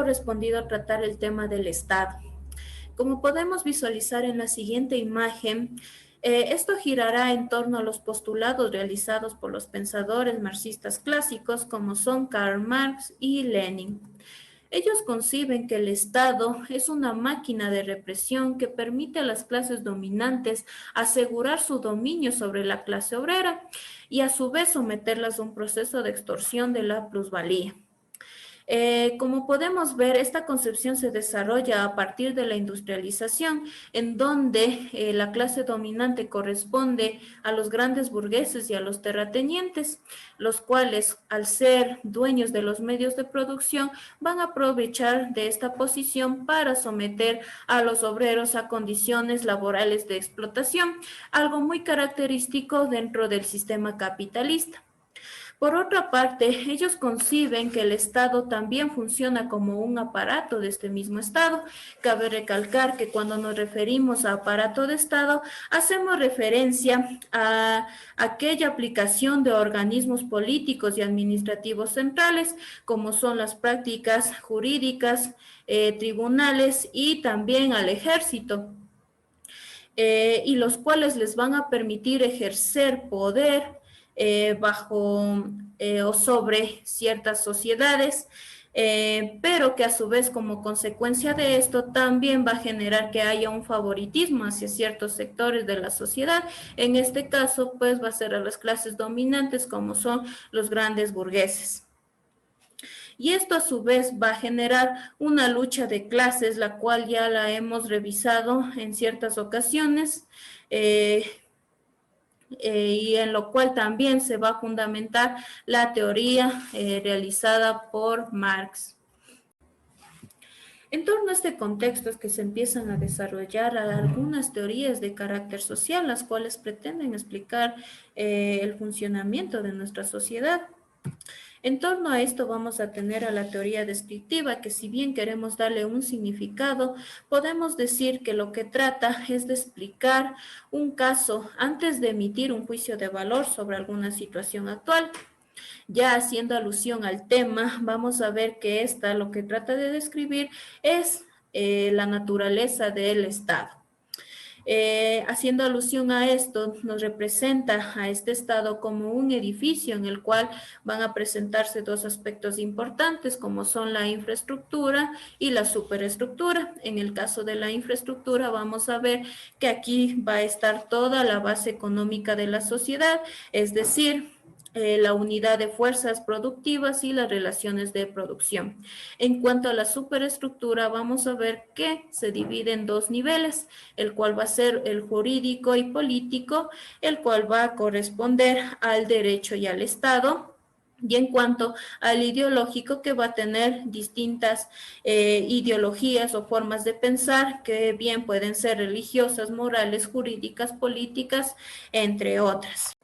correspondido tratar el tema del Estado. Como podemos visualizar en la siguiente imagen, esto girará en torno a los postulados realizados por los pensadores marxistas clásicos como son Karl Marx y Lenin. Ellos conciben que el Estado es una máquina de represión que permite a las clases dominantes asegurar su dominio sobre la clase obrera y a su vez someterlas a un proceso de extorsión de la plusvalía. Como podemos ver, esta concepción se desarrolla a partir de la industrialización, en donde la clase dominante corresponde a los grandes burgueses y a los terratenientes, los cuales, al ser dueños de los medios de producción, van a aprovechar de esta posición para someter a los obreros a condiciones laborales de explotación, algo muy característico dentro del sistema capitalista. Por otra parte, ellos conciben que el Estado también funciona como un aparato de este mismo Estado. Cabe recalcar que cuando nos referimos a aparato de Estado, hacemos referencia a aquella aplicación de organismos políticos y administrativos centrales, como son las prácticas jurídicas, tribunales y también al ejército. Y los cuales les van a permitir ejercer poder bajo o sobre ciertas sociedades, pero que a su vez como consecuencia de esto también va a generar que haya un favoritismo hacia ciertos sectores de la sociedad. En este caso, pues va a ser a las clases dominantes como son los grandes burgueses. Y esto a su vez va a generar una lucha de clases, la cual ya la hemos revisado en ciertas ocasiones, y en lo cual también se va a fundamentar la teoría realizada por Marx. En torno a este contexto es que se empiezan a desarrollar algunas teorías de carácter social, las cuales pretenden explicar el funcionamiento de nuestra sociedad. En torno a esto vamos a tener a la teoría descriptiva, que si bien queremos darle un significado, podemos decir que lo que trata es de explicar un caso antes de emitir un juicio de valor sobre alguna situación actual. Ya haciendo alusión al tema, vamos a ver que esta lo que trata de describir es la naturaleza del Estado. Haciendo alusión a esto, nos representa a este Estado como un edificio en el cual van a presentarse dos aspectos importantes, como son la infraestructura y la superestructura. En el caso de la infraestructura, vamos a ver que aquí va a estar toda la base económica de la sociedad, es decir, la unidad de fuerzas productivas y las relaciones de producción. En cuanto a la superestructura, vamos a ver que se divide en dos niveles, el cual va a ser el jurídico y político, el cual va a corresponder al derecho y al Estado. Y en cuanto al ideológico, que va a tener distintas ideologías o formas de pensar, que bien pueden ser religiosas, morales, jurídicas, políticas, entre otras.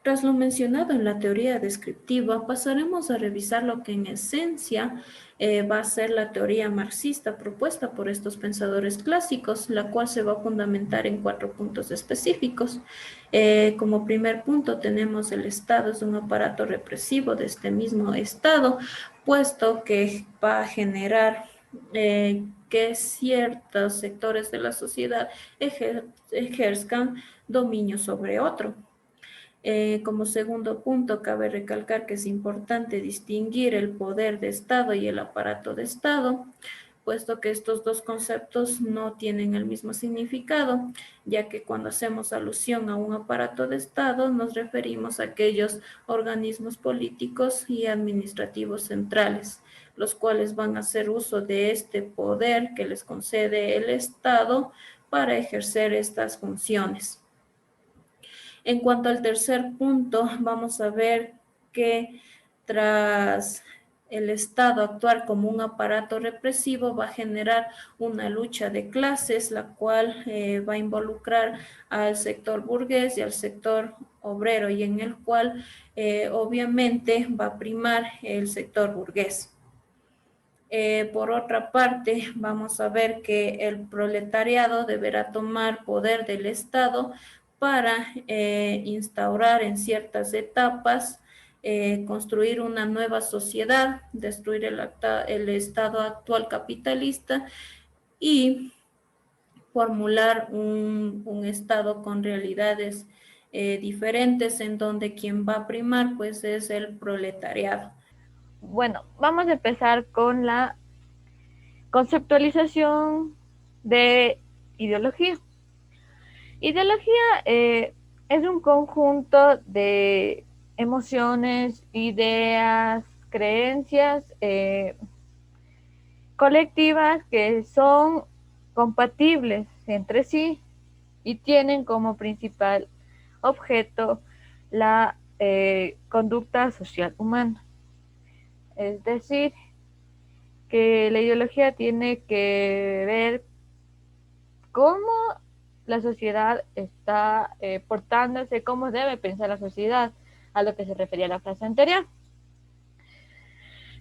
Tras lo mencionado en la teoría descriptiva, pasaremos a revisar lo que en esencia va a ser la teoría marxista propuesta por estos pensadores clásicos, la cual se va a fundamentar en 4 puntos específicos. Como primer punto tenemos el Estado es un aparato represivo de este mismo Estado, puesto que va a generar que ciertos sectores de la sociedad ejerzcan dominio sobre otro. Como segundo punto, cabe recalcar que es importante distinguir el poder de Estado y el aparato de Estado, puesto que estos dos conceptos no tienen el mismo significado, ya que cuando hacemos alusión a un aparato de Estado nos referimos a aquellos organismos políticos y administrativos centrales, los cuales van a hacer uso de este poder que les concede el Estado para ejercer estas funciones. En cuanto al tercer punto, vamos a ver que tras el Estado actuar como un aparato represivo va a generar una lucha de clases, la cual va a involucrar al sector burgués y al sector obrero, y en el cual obviamente va a primar el sector burgués. Por otra parte, vamos a ver que el proletariado deberá tomar poder del Estado para instaurar en ciertas etapas construir una nueva sociedad, destruir el estado actual capitalista y formular un estado con realidades diferentes en donde quien va a primar pues es el proletariado. Bueno, vamos a empezar con la conceptualización de ideología. Ideología es un conjunto de emociones, ideas, creencias colectivas que son compatibles entre sí y tienen como principal objeto la conducta social humana. Es decir, que la ideología tiene que ver cómo la sociedad está portándose, cómo debe pensar la sociedad, a lo que se refería la frase anterior.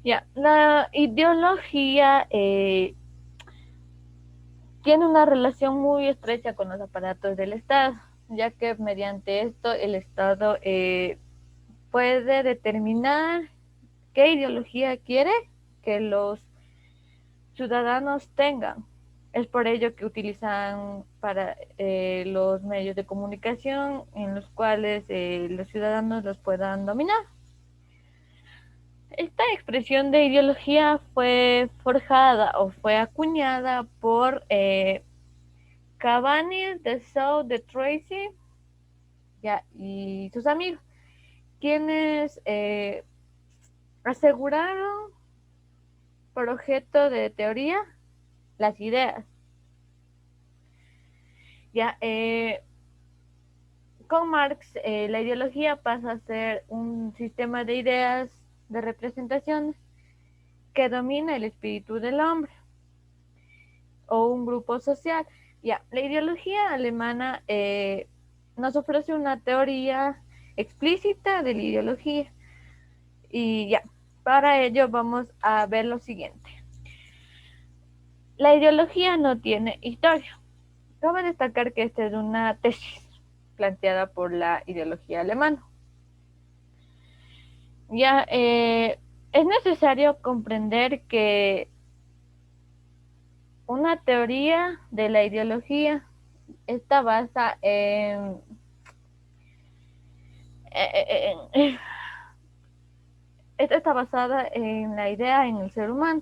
Ya, la ideología tiene una relación muy estrecha con los aparatos del Estado, ya que mediante esto el Estado puede determinar qué ideología quiere que los ciudadanos tengan. Es por ello que utilizan para los medios de comunicación en los cuales los ciudadanos los puedan dominar. Esta expresión de ideología fue forjada o fue acuñada por Cabanis, de South de Tracy ya, y sus amigos, quienes aseguraron por objeto de teoría las ideas. Ya, con Marx, la ideología pasa a ser un sistema de ideas, de representaciones, que domina el espíritu del hombre o un grupo social. Ya, la ideología alemana nos ofrece una teoría explícita de la ideología. Y ya, para ello vamos a ver lo siguiente. La ideología no tiene historia. Cabe destacar que esta es una tesis planteada por la ideología alemana. Ya, es necesario comprender que una teoría de la ideología está basada esta está basada en la idea en el ser humano.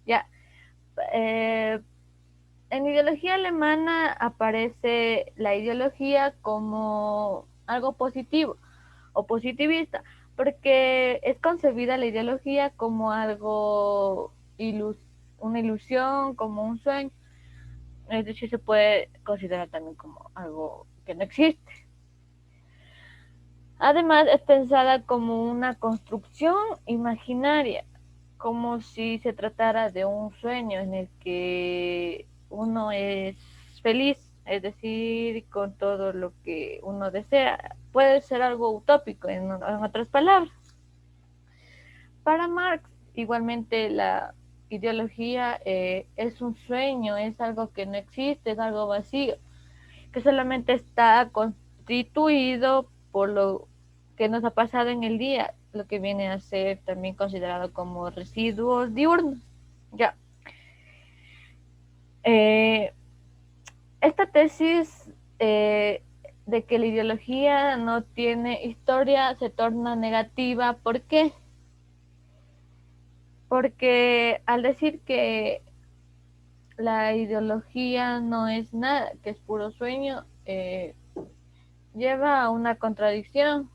Ya, en la ideología alemana aparece la ideología como algo positivo o positivista, porque es concebida la ideología como algo una ilusión, como un sueño, es decir, se puede considerar también como algo que no existe. Además, es pensada como una construcción imaginaria, como si se tratara de un sueño en el que uno es feliz, es decir, con todo lo que uno desea. Puede ser algo utópico, en otras palabras. Para Marx, igualmente, la ideología es un sueño, es algo que no existe, es algo vacío, que solamente está constituido por lo que nos ha pasado en el día, lo que viene a ser también considerado como residuos diurnos. Ya. Eh, esta tesis de que la ideología no tiene historia se torna negativa. ¿Por qué? Porque al decir que la ideología no es nada, que es puro sueño, lleva a una contradicción.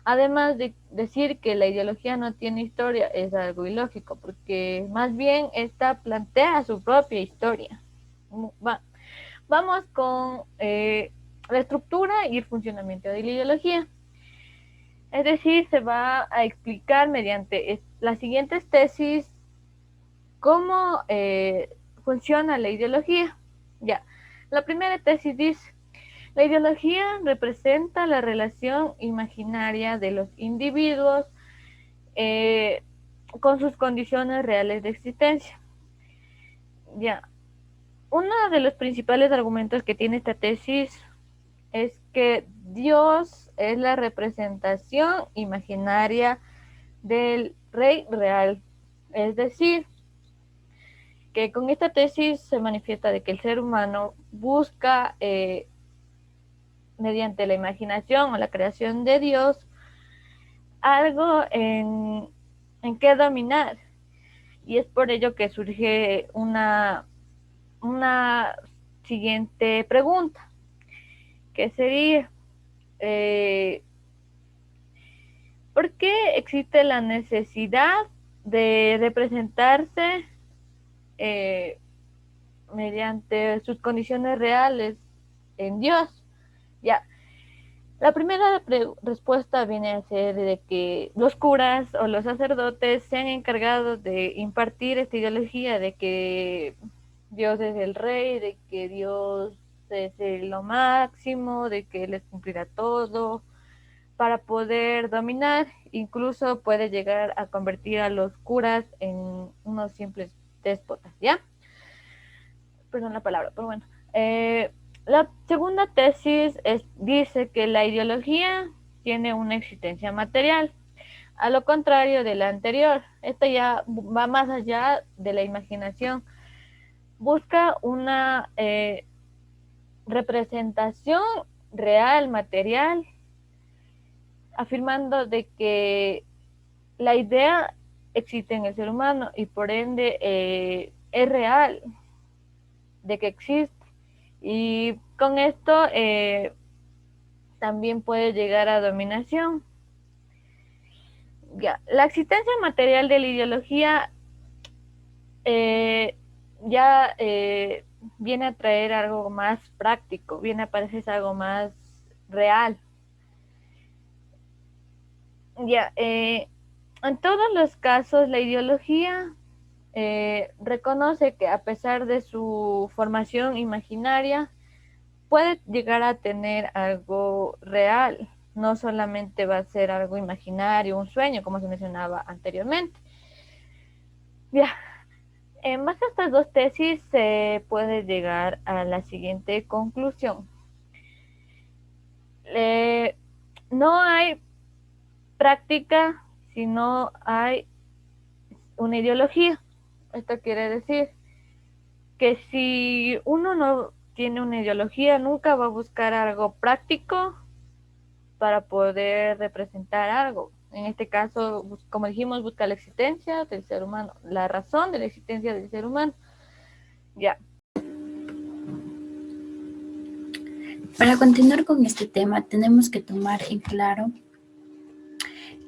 Además de decir que la ideología no tiene historia, es algo ilógico, porque más bien esta plantea su propia historia. Vamos con la estructura y el funcionamiento de la ideología. Es decir, se va a explicar mediante las siguientes tesis cómo funciona la ideología. Ya, la primera tesis dice: la ideología representa la relación imaginaria de los individuos eh, con sus condiciones reales de existencia. Ya, uno de los principales argumentos que tiene esta tesis es que Dios es la representación imaginaria del rey real. Es decir, que con esta tesis se manifiesta de que el ser humano busca, mediante la imaginación o la creación de Dios, algo en qué dominar. Y es por ello que surge una siguiente pregunta, que sería, ¿por qué existe la necesidad de representarse eh, mediante sus condiciones reales en Dios? Ya, la primera respuesta viene a ser de que los curas o los sacerdotes se han encargado de impartir esta ideología de que Dios es el rey, de que Dios es lo máximo, de que Él les cumplirá todo, para poder dominar. Incluso puede llegar a convertir a los curas en unos simples déspotas, ¿ya? Perdón la palabra, pero bueno. La segunda tesis dice que la ideología tiene una existencia material, a lo contrario de la anterior. Esta ya va más allá de la imaginación. Busca una representación real, material, afirmando de que la idea existe en el ser humano y por ende es real, de que existe. Y con esto también puede llegar a dominación. Ya, la existencia material de la ideología eh, ya viene a traer algo más práctico, viene a parecer algo más real. Ya, en todos los casos la ideología reconoce que a pesar de su formación imaginaria, puede llegar a tener algo real, no solamente va a ser algo imaginario, un sueño, como se mencionaba anteriormente. Ya, en base a estas dos tesis se puede llegar a la siguiente conclusión. No hay práctica si no hay una ideología. Esto quiere decir que si uno no tiene una ideología, nunca va a buscar algo práctico para poder representar algo. En este caso, como dijimos, busca la existencia del ser humano, la razón de la existencia del ser humano. Ya. Para continuar con este tema, tenemos que tomar en claro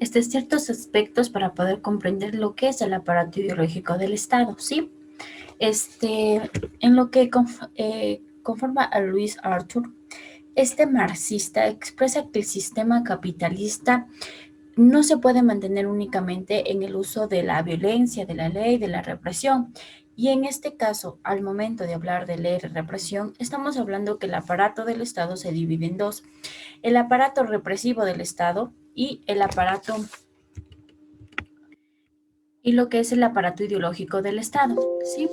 ciertos aspectos para poder comprender lo que es el aparato ideológico del Estado, ¿sí? En lo que conforma a Louis Arthur, este marxista expresa que el sistema capitalista no se puede mantener únicamente en el uso de la violencia, de la ley, de la represión. Y en este caso, al momento de hablar de ley y represión, estamos hablando que el aparato del Estado se divide en dos: el aparato represivo del Estado y lo que es el aparato ideológico del Estado, ¿sí?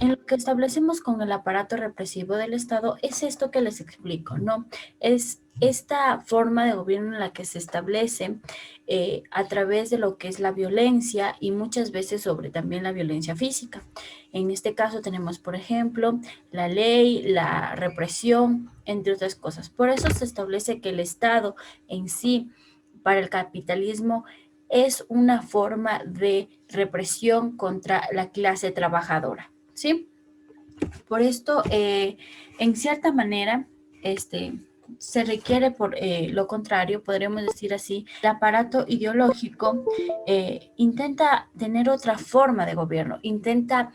En lo que establecemos con el aparato represivo del Estado es esto que les explico, ¿no? Es esta forma de gobierno en la que se establece a través de lo que es la violencia y muchas veces sobre también la violencia física. En este caso tenemos, por ejemplo, la ley, la represión, entre otras cosas. Por eso se establece que el Estado en sí, para el capitalismo, es una forma de represión contra la clase trabajadora, ¿sí? Por esto, en cierta manera, se requiere, por lo contrario, podríamos decir así, el aparato ideológico intenta tener otra forma de gobierno, intenta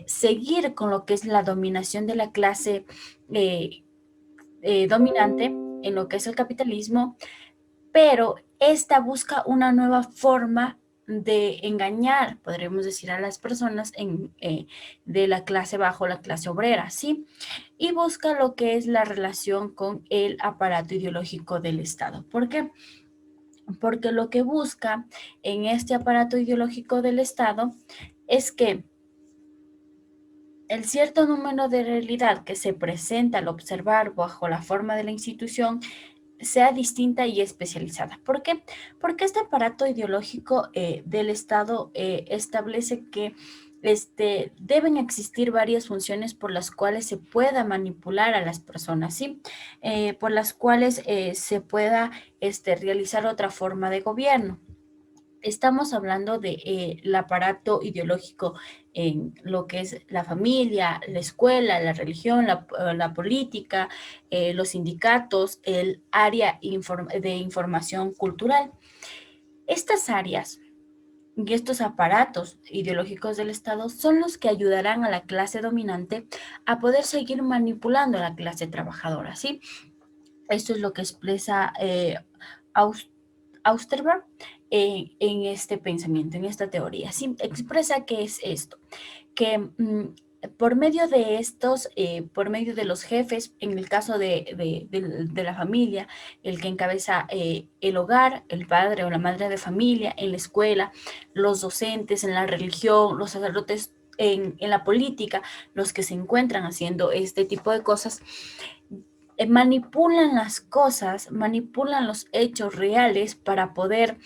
seguir con lo que es la dominación de la clase dominante en lo que es el capitalismo, pero esta busca una nueva forma de engañar, podríamos decir, a las personas de la clase bajo, la clase obrera, ¿sí? Y busca lo que es la relación con el aparato ideológico del Estado. ¿Por qué? Porque lo que busca en este aparato ideológico del Estado es que el cierto número de realidad que se presenta al observar bajo la forma de la institución sea distinta y especializada. ¿Por qué? Porque este aparato ideológico del Estado establece que deben existir varias funciones por las cuales se pueda manipular a las personas, ¿sí? Por las cuales se pueda realizar otra forma de gobierno. Estamos hablando de el aparato ideológico en lo que es la familia, la escuela, la religión, la política, los sindicatos, el área de información cultural. Estas áreas y estos aparatos ideológicos del Estado son los que ayudarán a la clase dominante a poder seguir manipulando a la clase trabajadora, ¿sí? Esto es lo que expresa Austerberg en este pensamiento, en esta teoría. Sí, expresa qué es esto, que por medio de estos, por medio de los jefes, en el caso de la familia, el que encabeza el hogar, el padre o la madre de familia, en la escuela, los docentes, en la religión, los sacerdotes en la política, los que se encuentran haciendo este tipo de cosas, manipulan las cosas, manipulan los hechos reales para poder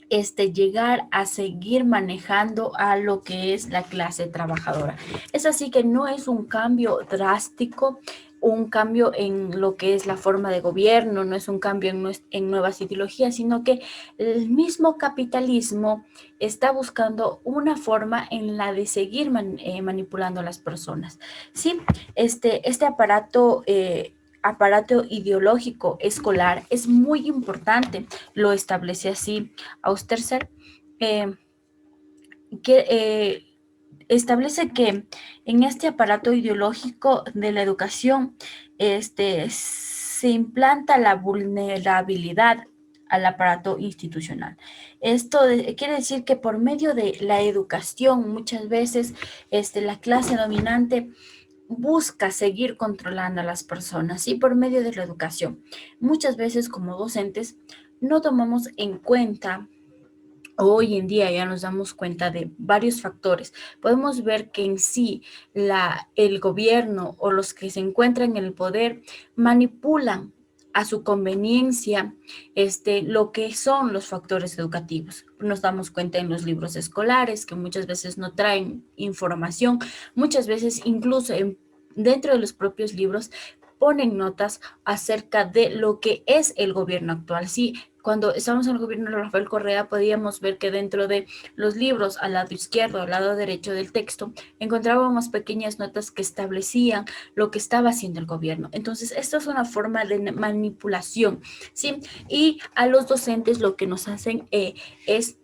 llegar a seguir manejando a lo que es la clase trabajadora. Es así que no es un cambio drástico, un cambio en lo que es la forma de gobierno, no es un cambio en nuevas ideologías, sino que el mismo capitalismo está buscando una forma en la de seguir manipulando a las personas. Sí, este aparato ideológico escolar es muy importante, lo establece así Austerser, eh, que establece que en este aparato ideológico de la educación se implanta la vulnerabilidad al aparato institucional. Esto quiere decir que por medio de la educación, muchas veces la clase dominante busca seguir controlando a las personas y por medio de la educación. Muchas veces como docentes no tomamos en cuenta. Hoy en día ya nos damos cuenta de varios factores. Podemos ver que en sí el gobierno o los que se encuentran en el poder manipulan a su conveniencia lo que son los factores educativos. Nos damos cuenta en los libros escolares que muchas veces no traen información, muchas veces incluso dentro de los propios libros ponen notas acerca de lo que es el gobierno actual. Sí, cuando estábamos en el gobierno de Rafael Correa, podíamos ver que dentro de los libros, al lado izquierdo, al lado derecho del texto, encontrábamos pequeñas notas que establecían lo que estaba haciendo el gobierno. Entonces, esto es una forma de manipulación, ¿sí? Y a los docentes lo que nos hacen es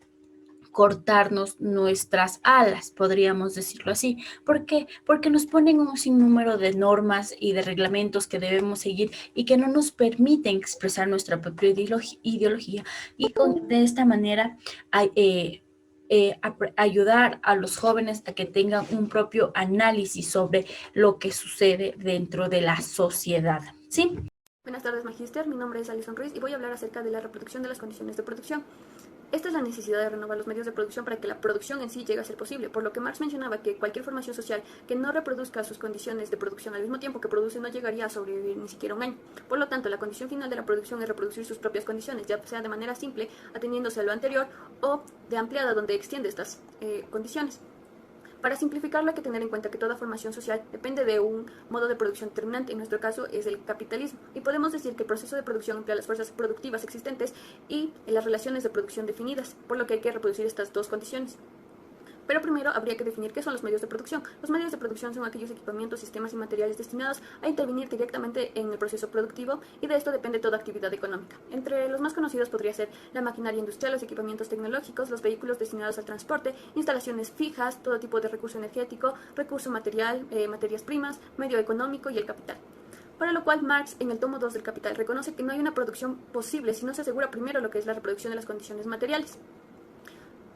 cortarnos nuestras alas, podríamos decirlo así. ¿Por qué? Porque nos ponen un sinnúmero de normas y de reglamentos que debemos seguir y que no nos permiten expresar nuestra propia ideología y de esta manera ayudar a los jóvenes a que tengan un propio análisis sobre lo que sucede dentro de la sociedad. ¿Sí? Buenas tardes, Magíster. Mi nombre es Alison Ruiz y voy a hablar acerca de la reproducción de las condiciones de producción. Esta es la necesidad de renovar los medios de producción para que la producción en sí llegue a ser posible, por lo que Marx mencionaba que cualquier formación social que no reproduzca sus condiciones de producción al mismo tiempo que produce no llegaría a sobrevivir ni siquiera un año. Por lo tanto, la condición final de la producción es reproducir sus propias condiciones, ya sea de manera simple, ateniéndose a lo anterior, o de ampliada, donde extiende estas condiciones. Para simplificarlo hay que tener en cuenta que toda formación social depende de un modo de producción determinante, en nuestro caso es el capitalismo, y podemos decir que el proceso de producción emplea las fuerzas productivas existentes y las relaciones de producción definidas, por lo que hay que reproducir estas dos condiciones. Pero primero habría que definir qué son los medios de producción. Los medios de producción son aquellos equipamientos, sistemas y materiales destinados a intervenir directamente en el proceso productivo y de esto depende toda actividad económica. Entre los más conocidos podría ser la maquinaria industrial, los equipamientos tecnológicos, los vehículos destinados al transporte, instalaciones fijas, todo tipo de recurso energético, recurso material, materias primas, medio económico y el capital. Para lo cual Marx, en el tomo 2 del Capital, reconoce que no hay una producción posible si no se asegura primero lo que es la reproducción de las condiciones materiales.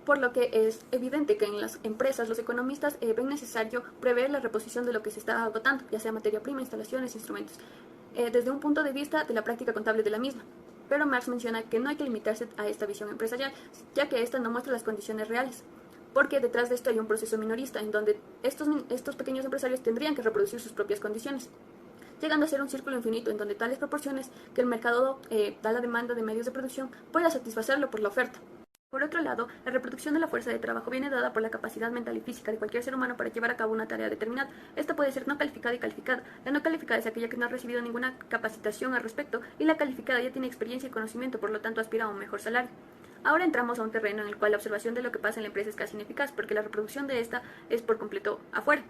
Por lo que es evidente que en las empresas los economistas ven necesario prever la reposición de lo que se está agotando, ya sea materia prima, instalaciones, instrumentos, desde un punto de vista de la práctica contable de la misma. Pero Marx menciona que no hay que limitarse a esta visión empresarial, ya que esta no muestra las condiciones reales, porque detrás de esto hay un proceso minorista en donde estos pequeños empresarios tendrían que reproducir sus propias condiciones. llegando a ser un círculo infinito en donde tales proporciones que el mercado da la demanda de medios de producción pueda satisfacerlo por la oferta. Por otro lado, la reproducción de la fuerza de trabajo viene dada por la capacidad mental y física de cualquier ser humano para llevar a cabo una tarea determinada. Esta puede ser no calificada y calificada. La no calificada es aquella que no ha recibido ninguna capacitación al respecto, y la calificada ya tiene experiencia y conocimiento, por lo tanto aspira a un mejor salario. Ahora entramos a un terreno en el cual la observación de lo que pasa en la empresa es casi ineficaz, porque la reproducción de esta es por completo afuera,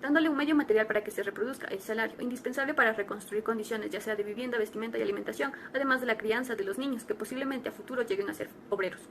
dándole un medio material para que se reproduzca, el salario, indispensable para reconstruir condiciones, ya sea de vivienda, vestimenta y alimentación, además de la crianza de los niños, que posiblemente a futuro lleguen a ser obreros.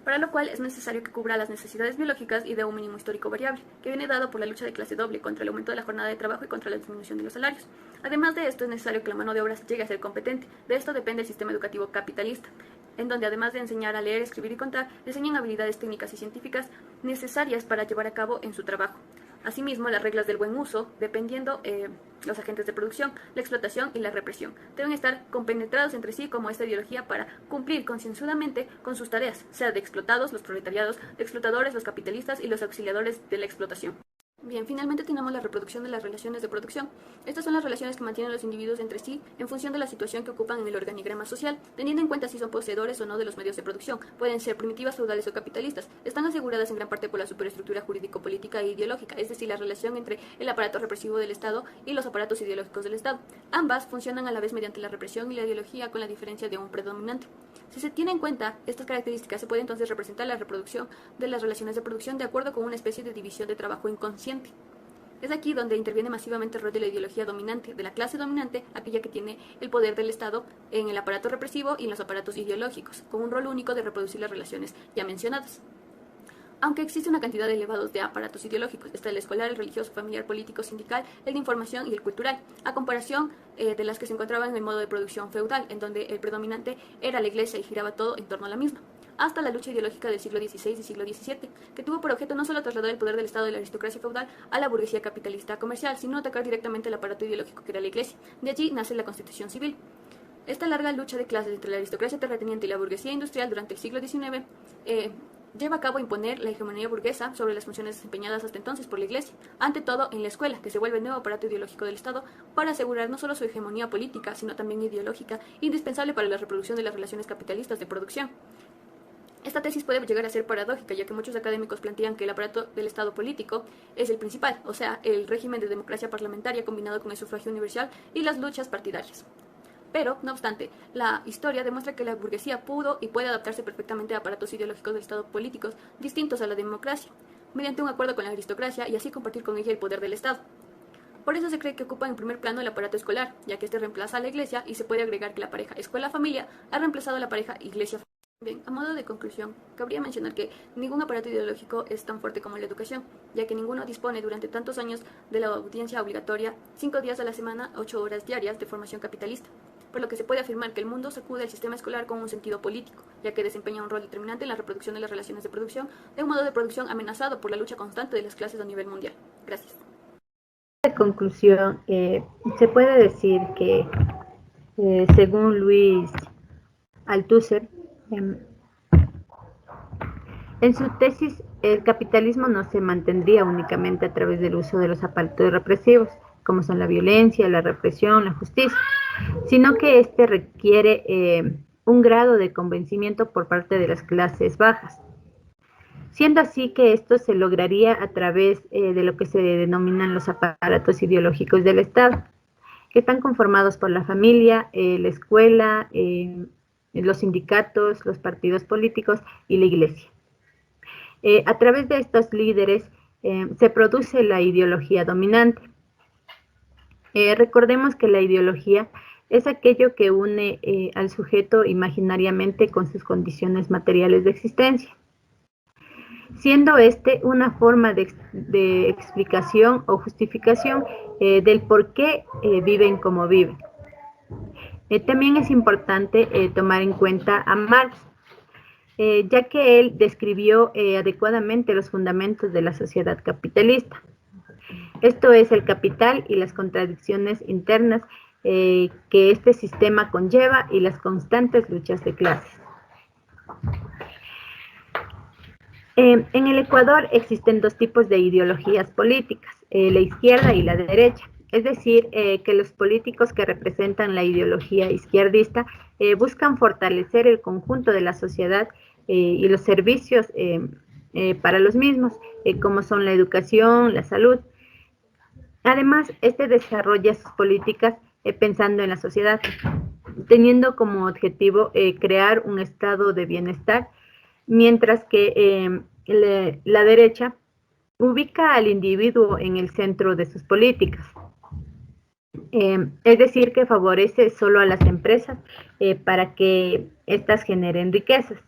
Para lo cual es necesario que cubra las necesidades biológicas y de un mínimo histórico variable, que viene dado por la lucha de clase doble contra el aumento de la jornada de trabajo y contra la disminución de los salarios. Además de esto, es necesario que la mano de obra llegue a ser competente. De esto depende el sistema educativo capitalista, en donde además de enseñar a leer, escribir y contar, enseñan habilidades técnicas y científicas necesarias para llevar a cabo en su trabajo. Asimismo, las reglas del buen uso, dependiendo los agentes de producción, la explotación y la represión, deben estar compenetrados entre sí como esta ideología para cumplir concienzudamente con sus tareas, sea de explotados, los proletariados, de explotadores, los capitalistas y los auxiliadores de la explotación. Bien, finalmente tenemos la reproducción de las relaciones de producción. Estas son las relaciones que mantienen los individuos entre sí en función de la situación que ocupan en el organigrama social, teniendo en cuenta si son poseedores o no de los medios de producción. Pueden ser primitivas, feudales o capitalistas. Están aseguradas en gran parte por la superestructura jurídico-política e ideológica, es decir, la relación entre el aparato represivo del Estado y los aparatos ideológicos del Estado. Ambas funcionan a la vez mediante la represión y la ideología, con la diferencia de un predominante. Si se tiene en cuenta estas características, se puede entonces representar la reproducción de las relaciones de producción de acuerdo con una especie de división de trabajo inconsciente. Es aquí donde interviene masivamente el rol de la ideología dominante, de la clase dominante, aquella que tiene el poder del Estado en el aparato represivo y en los aparatos ideológicos, con un rol único de reproducir las relaciones ya mencionadas. Aunque existe una cantidad elevada de aparatos ideológicos, está el escolar, el religioso, familiar, político, sindical, el de información y el cultural, a comparación de las que se encontraban en el modo de producción feudal, en donde el predominante era la iglesia y giraba todo en torno a la misma, hasta la lucha ideológica del siglo XVI y siglo XVII, que tuvo por objeto no solo trasladar el poder del Estado y la aristocracia feudal a la burguesía capitalista comercial, sino atacar directamente el aparato ideológico que era la iglesia. De allí nace la Constitución Civil. Esta larga lucha de clases entre la aristocracia terrateniente y la burguesía industrial durante el siglo XIX lleva a cabo imponer la hegemonía burguesa sobre las funciones desempeñadas hasta entonces por la Iglesia, ante todo en la escuela, que se vuelve el nuevo aparato ideológico del Estado para asegurar no solo su hegemonía política, sino también ideológica, indispensable para la reproducción de las relaciones capitalistas de producción. Esta tesis puede llegar a ser paradójica, ya que muchos académicos plantean que el aparato del Estado político es el principal, o sea, el régimen de democracia parlamentaria combinado con el sufragio universal y las luchas partidarias. Pero, no obstante, la historia demuestra que la burguesía pudo y puede adaptarse perfectamente a aparatos ideológicos del Estado políticos distintos a la democracia, mediante un acuerdo con la aristocracia y así compartir con ella el poder del Estado. Por eso se cree que ocupa en primer plano el aparato escolar, ya que este reemplaza a la iglesia, y se puede agregar que la pareja escuela-familia ha reemplazado a la pareja iglesia-familia. Bien, a modo de conclusión, cabría mencionar que ningún aparato ideológico es tan fuerte como la educación, ya que ninguno dispone durante tantos años de la audiencia obligatoria, 5 días a la semana, 8 horas diarias de formación capitalista, por lo que se puede afirmar que el mundo sacude al sistema escolar con un sentido político, ya que desempeña un rol determinante en la reproducción de las relaciones de producción, de un modo de producción amenazado por la lucha constante de las clases a nivel mundial. Gracias. En conclusión, se puede decir que, según Luis Althusser, en su tesis, el capitalismo no se mantendría únicamente a través del uso de los aparatos represivos, como son la violencia, la represión, la justicia, sino que este requiere un grado de convencimiento por parte de las clases bajas, siendo así que esto se lograría a través de lo que se denominan los aparatos ideológicos del Estado, que están conformados por la familia, la escuela, los sindicatos, los partidos políticos y la iglesia. A través de estos líderes se produce la ideología dominante. Recordemos que la ideología es aquello que une al sujeto imaginariamente con sus condiciones materiales de existencia, siendo este una forma de explicación o justificación del por qué viven como viven. También es importante tomar en cuenta a Marx, ya que él describió adecuadamente los fundamentos de la sociedad capitalista. Esto es el capital y las contradicciones internas que este sistema conlleva y las constantes luchas de clases. En el Ecuador existen dos tipos de ideologías políticas, la izquierda y la derecha. es decir, que los políticos que representan la ideología izquierdista buscan fortalecer el conjunto de la sociedad y los servicios para los mismos, como son la educación, la salud. Además, este desarrolla sus políticas pensando en la sociedad, teniendo como objetivo crear un estado de bienestar, mientras que la derecha ubica al individuo en el centro de sus políticas. Es decir, que favorece solo a las empresas para que éstas generen riquezas.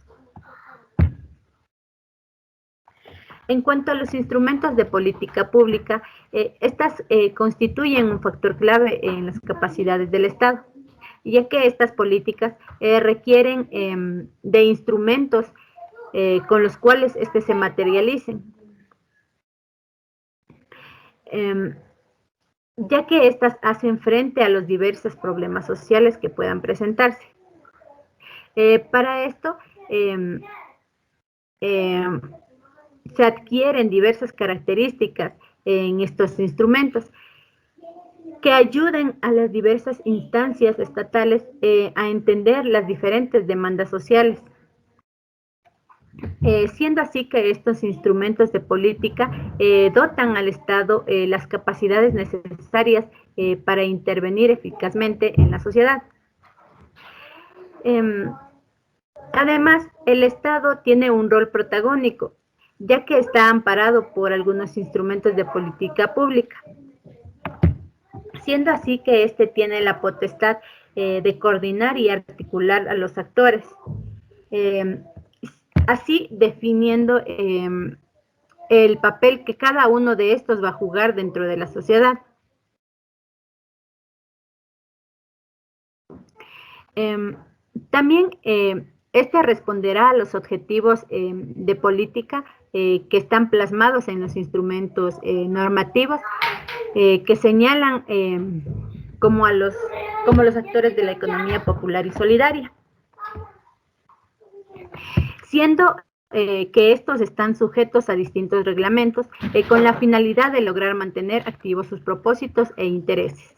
En cuanto a los instrumentos de política pública, estas constituyen un factor clave en las capacidades del Estado, ya que estas políticas requieren de instrumentos con los cuales se materialicen, ya que éstas hacen frente a los diversos problemas sociales que puedan presentarse. Para esto, se adquieren diversas características en estos instrumentos que ayuden a las diversas instancias estatales a entender las diferentes demandas sociales, siendo así que estos instrumentos de política dotan al Estado las capacidades necesarias para intervenir eficazmente en la sociedad. Además, el Estado tiene un rol protagónico, ya que está amparado por algunos instrumentos de política pública, siendo así que tiene la potestad de coordinar y articular a los actores, así definiendo el papel que cada uno de estos va a jugar dentro de la sociedad. También responderá a los objetivos de política que están plasmados en los instrumentos normativos que señalan como los actores de la economía popular y solidaria, siendo que estos están sujetos a distintos reglamentos con la finalidad de lograr mantener activos sus propósitos e intereses.